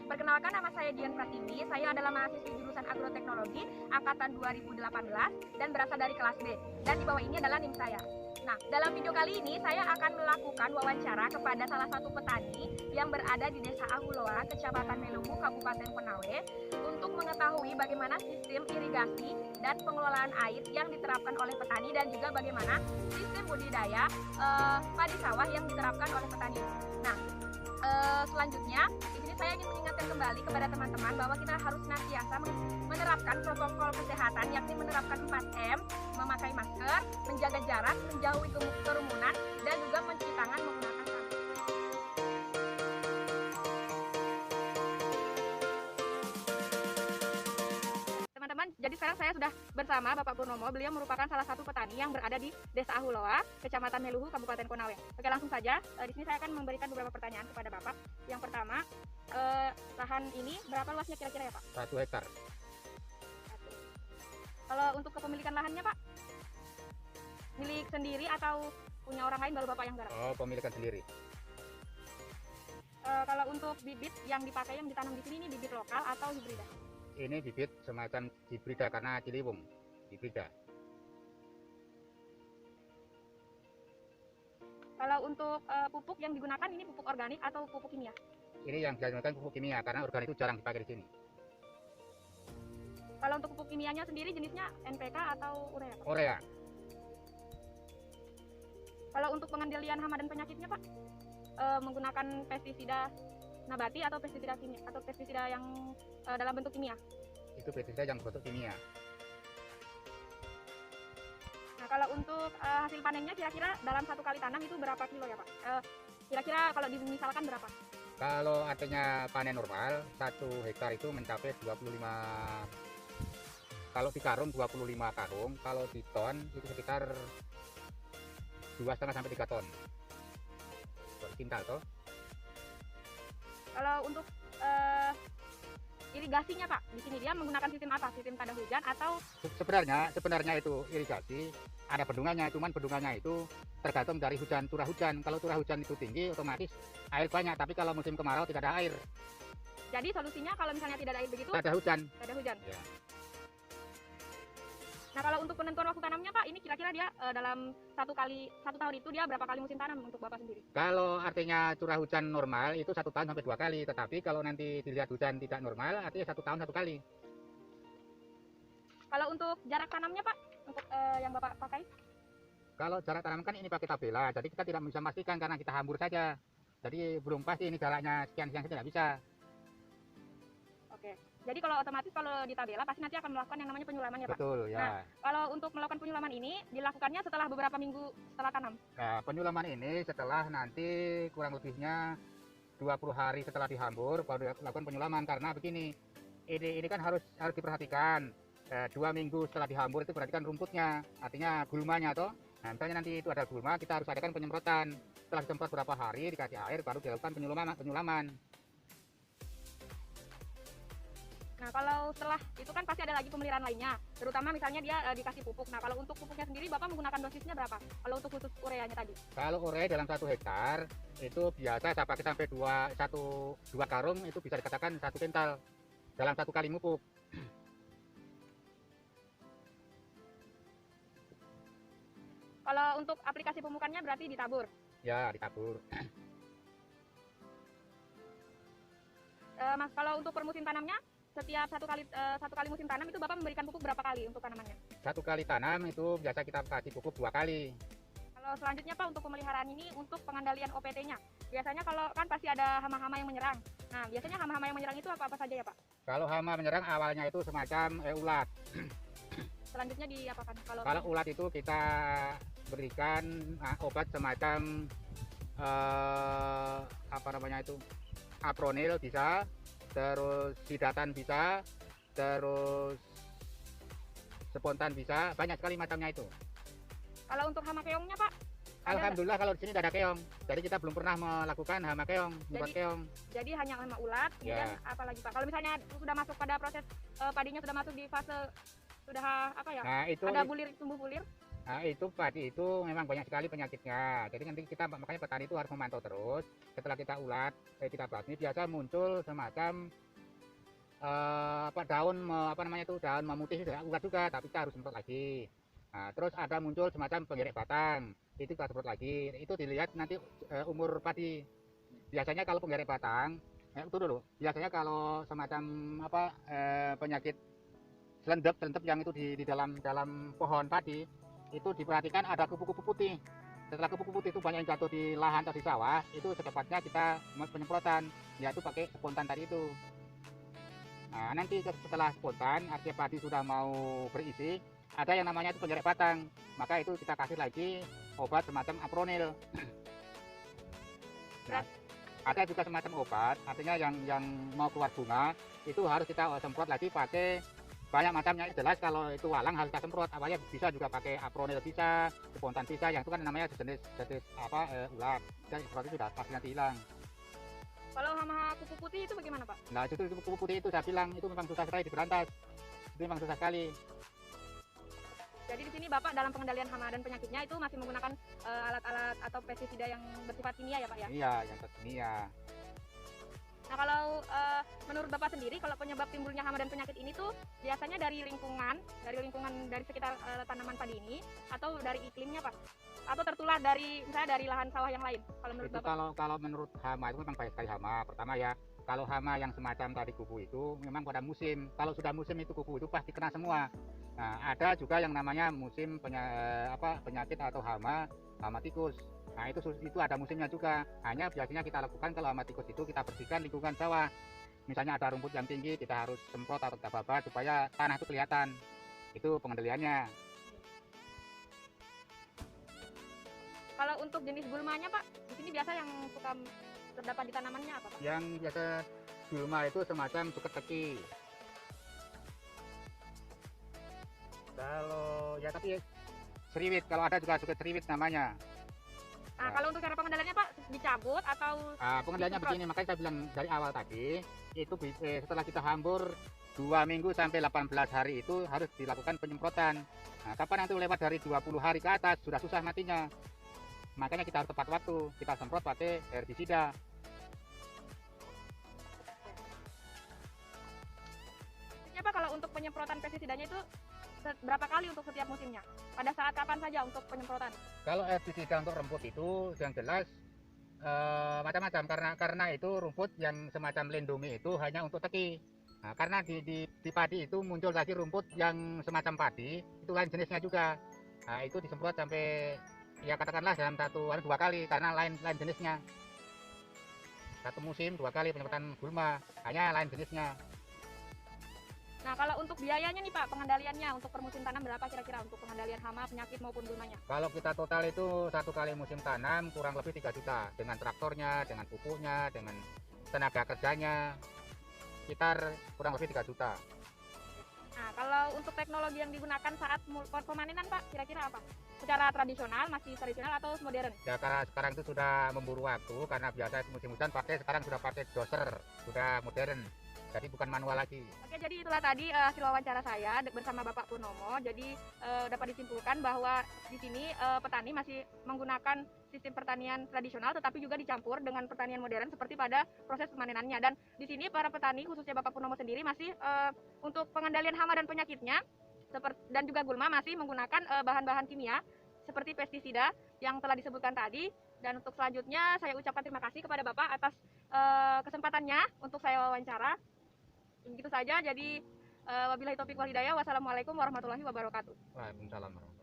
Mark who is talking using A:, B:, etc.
A: Perkenalkan, nama saya Dian Pratiwi. Saya adalah mahasiswi jurusan Agroteknologi angkatan 2018 dan berasal dari kelas B. Dan di bawah ini adalah NIM saya. Nah, dalam video kali ini saya akan melakukan wawancara kepada salah satu petani yang berada di Desa Ahuloa, Kecamatan Meluhu, Kabupaten Konawe, untuk mengetahui bagaimana sistem irigasi dan pengelolaan air yang diterapkan oleh petani dan juga bagaimana sistem budidaya padi sawah yang diterapkan oleh petani. Nah, selanjutnya di sini saya ingin mengingatkan kembali kepada teman-teman bahwa kita harus senantiasa menerapkan protokol kesehatan, yakni menerapkan 4M, memakai masker, menjaga jarak, menjauhi kerumunan, dan juga mencuci tangan menggunakan sabun. Teman-teman, jadi sekarang saya sudah bersama Bapak Purnomo. Beliau merupakan salah satu petani yang berada di Desa Ahuloa, Kecamatan Meluhu, Kabupaten Konawe. Oke, langsung saja. Di sini saya akan memberikan beberapa pertanyaan kepada Bapak. Yang pertama, lahan ini berapa luasnya kira-kira ya Pak?
B: 1 hektar.
A: Kalau untuk kepemilikan lahannya Pak, milik sendiri atau punya orang lain baru Bapak yang garap?
B: Oh, pemilikan sendiri.
A: Kalau untuk bibit yang dipakai, yang ditanam di sini, ini bibit lokal atau hibrida?
B: Ini bibit semacam hibrida karena Ciliwung hibrida.
A: Kalau untuk pupuk yang digunakan, ini pupuk organik atau pupuk kimia?
B: Ini yang digunakan pupuk kimia karena organik itu jarang dipakai di sini.
A: Kalau untuk pupuk kimianya sendiri jenisnya NPK atau urea Pak?
B: Urea.
A: Kalau untuk pengendalian hama dan penyakitnya Pak, menggunakan pestisida nabati atau pestisida kimia atau pestisida yang dalam bentuk kimia?
B: Itu pestisida yang bentuk kimia.
A: Nah, kalau untuk hasil panennya kira-kira dalam 1 kali tanam itu berapa kilo ya Pak? Kira-kira kalau dimisalkan berapa?
B: Kalau artinya panen normal, 1 hektar itu mencapai 25. Kalau di karung 25 karung, kalau di ton itu sekitar 2,5 sampai 3 ton. Kintal toh.
A: Kalau untuk irigasinya Pak, di sini dia menggunakan sistem apa? Sistem tada hujan atau?
B: Sebenarnya itu irigasi ada bendungannya, cuman bendungannya itu tergantung dari curah hujan. Kalau curah hujan itu tinggi, otomatis air banyak. Tapi kalau musim kemarau tidak ada air.
A: Jadi solusinya kalau misalnya tidak ada air begitu?
B: Tidak ada hujan.
A: Tidak ada hujan.
B: Ya.
A: Nah, kalau untuk penentuan waktu tanamnya Pak, ini kira-kira dia dalam satu tahun itu dia berapa kali musim tanam untuk Bapak sendiri?
B: Kalau artinya curah hujan normal itu 1 tahun sampai 2 kali, tetapi kalau nanti dilihat hujan tidak normal artinya 1 tahun 1 kali.
A: Kalau untuk jarak tanamnya Pak, untuk yang Bapak pakai?
B: Kalau jarak tanam kan ini pakai tabela, jadi kita tidak bisa memastikan karena kita hambur saja. Jadi belum pasti ini jaraknya sekian-sekian, tidak bisa.
A: Oke. Jadi kalau otomatis kalau di tabela pasti nanti akan melakukan yang namanya penyulaman ya Pak?
B: Betul ya.
A: Nah, kalau untuk melakukan penyulaman ini dilakukannya setelah beberapa minggu setelah tanam?
B: Nah, penyulaman ini setelah nanti kurang lebihnya 20 hari setelah dihambur baru dilakukan penyulaman karena begini. Ini kan harus diperhatikan. 2 minggu setelah dihambur itu perhatikan rumputnya, artinya gulmanya toh. Nah, misalnya nanti itu ada gulma, kita harus adakan penyemprotan. Setelah disemprot berapa hari dikasih air baru dilakukan penyulaman.
A: Nah, kalau setelah itu kan pasti ada lagi pemeliharaan lainnya, terutama misalnya dia dikasih pupuk. Nah, kalau untuk pupuknya sendiri Bapak menggunakan dosisnya berapa? Kalau untuk khusus ureanya tadi?
B: Kalau urea dalam 1 hektar itu biasa saya pakai sampai 2 karung, itu bisa dikatakan 1 kental dalam 1 kali mupuk.
A: Kalau untuk aplikasi pemupukannya berarti ditabur?
B: Ya, ditabur.
A: Mas, kalau untuk per musim tanamnya, setiap satu kali musim tanam itu Bapak memberikan pupuk berapa kali untuk tanamannya?
B: 1 kali tanam itu biasa kita kasih pupuk 2 kali.
A: Kalau selanjutnya Pak, untuk pemeliharaan ini untuk pengendalian OPT-nya, biasanya kalau kan pasti ada hama-hama yang menyerang. Nah, biasanya hama-hama yang menyerang itu apa-apa saja ya Pak?
B: Kalau hama menyerang awalnya itu semacam ulat.
A: Selanjutnya diapakan?
B: Kalau ulat itu kita berikan obat semacam apa namanya itu, apronil bisa, terus sidatan bisa, terus spontan bisa, banyak sekali macamnya itu.
A: Kalau untuk hama keongnya Pak?
B: Alhamdulillah kalau di sini tidak ada keong, jadi kita belum pernah melakukan hama keong, membuat keong.
A: Jadi hanya hama ulat, kemudian apa lagi Pak? Kalau misalnya sudah masuk pada proses padinya sudah masuk di fase sudah apa ya?
B: Nah, itu
A: ada bulir, tumbuh bulir.
B: Nah, itu padi itu memang banyak sekali penyakitnya. Jadi nanti kita makanya petani itu harus memantau terus. Setelah kita ulat, kita basmi, biasa muncul semacam daun apa namanya itu daun memutih sudah ulat juga, tapi kita harus semprot lagi. Nah, terus ada muncul semacam penggerek batang, itu kita semprot lagi. Itu dilihat nanti umur padi. Biasanya kalau penggerek batang, itu dulu. Biasanya kalau semacam penyakit selendep yang itu di dalam pohon padi itu diperhatikan ada kupu-kupu putih. Setelah kupu-kupu putih itu banyak yang jatuh di lahan atau di sawah, itu secepatnya kita penyemprotan, yaitu pakai spontan tadi itu. Nah, nanti setelah spontan, artinya padi sudah mau berisi, ada yang namanya itu penggerek batang. Maka itu kita kasih lagi obat semacam apronil. Nah, ada juga semacam obat, artinya yang mau keluar bunga, itu harus kita semprot lagi pakai banyak macamnya. Jelas kalau itu walang harus kita semprot, apalagi bisa juga pakai apronil bisa, spontan bisa, yang itu kan namanya jenis ulat. Dan semprot itu sudah pasti nanti hilang.
A: Kalau hama kupu putih itu bagaimana Pak?
B: Nah, justru itu kupu putih itu saya bilang itu memang susah sekali diberantas. Itu memang susah sekali.
A: Jadi di sini Bapak dalam pengendalian hama dan penyakitnya itu masih menggunakan alat-alat atau pestisida yang bersifat kimia ya Pak ya?
B: Iya, yang kimia.
A: Nah kalau menurut Bapak sendiri, kalau penyebab timbulnya hama dan penyakit ini tuh biasanya dari lingkungan dari sekitar tanaman padi ini, atau dari iklimnya Pak? Atau tertular dari misalnya dari lahan sawah yang lain? Kalau menurut
B: Itu
A: Bapak?
B: kalau menurut hama itu memang banyak sekali hama. Pertama ya, kalau hama yang semacam tadi kupu itu memang pada musim. Kalau sudah musim itu kupu itu pasti kena semua. Nah, ada juga yang namanya musim penyakit atau hama tikus. Nah, itu ada musimnya juga. Hanya biasanya kita lakukan kalau hama tikus itu kita bersihkan lingkungan sawah. Misalnya ada rumput yang tinggi, kita harus semprot atau kita babat supaya tanah itu kelihatan. Itu pengendaliannya.
A: Kalau untuk jenis gulmanya Pak, di sini biasa yang suka terdapat di tanamannya apa Pak?
B: Yang biasa gulma itu semacam cuket teki. Kalau ya tapi seriwit, kalau ada juga cuket seriwit namanya.
A: Nah, kalau untuk cara pengendaliannya Pak, dicabut atau
B: Pengendaliannya
A: disemprot?
B: begini, makanya saya bilang dari awal tadi, itu setelah kita hambur 2 minggu sampai 18 hari itu harus dilakukan penyemprotan. Nah, kapan nanti lewat dari 20 hari ke atas sudah susah matinya. Makanya kita harus tepat waktu, kita semprot pakai herbisida.
A: Biasanya Pak kalau untuk penyemprotan pestisidanya itu berapa kali untuk setiap musimnya? Pada saat kapan saja untuk penyemprotan?
B: Kalau herbisida untuk rumput itu yang jelas macam-macam, karena itu rumput yang semacam lindungi itu hanya untuk teki. Nah, karena di padi itu muncul lagi rumput yang semacam padi, itu lain jenisnya juga. Nah, itu disemprot sampai ya katakanlah dalam 2 kali, karena lain jenisnya. Satu musim 2 kali penyemprotan gulma, hanya lain jenisnya.
A: Nah, kalau untuk biayanya nih Pak, pengendaliannya untuk per musim tanam berapa kira-kira untuk pengendalian hama, penyakit maupun gulmanya?
B: Kalau kita total itu 1 kali musim tanam kurang lebih 3 juta dengan traktornya, dengan pupuknya, dengan tenaga kerjanya, sekitar kurang lebih 3 juta.
A: Nah, kalau untuk teknologi yang digunakan saat pemanenan Pak, kira-kira apa? Secara tradisional, masih tradisional atau modern?
B: Ya karena sekarang itu sudah memburu waktu, karena biasa musim hujan sekarang sudah pakai doser, sudah modern. Jadi bukan manual lagi.
A: Oke, jadi itulah tadi hasil wawancara saya bersama Bapak Purnomo. Jadi dapat disimpulkan bahwa di sini petani masih menggunakan sistem pertanian tradisional, tetapi juga dicampur dengan pertanian modern seperti pada proses pemanenannya. Dan di sini para petani, khususnya Bapak Purnomo sendiri, masih untuk pengendalian hama dan penyakitnya, dan juga gulma masih menggunakan bahan-bahan kimia seperti pestisida yang telah disebutkan tadi. Dan untuk selanjutnya saya ucapkan terima kasih kepada Bapak atas kesempatannya untuk saya wawancara. Begitu saja, jadi wabillahi taufiq wal hidayah. Wassalamualaikum warahmatullahi wabarakatuh.
B: Waalaikumsalam warahmatullahi wabarakatuh.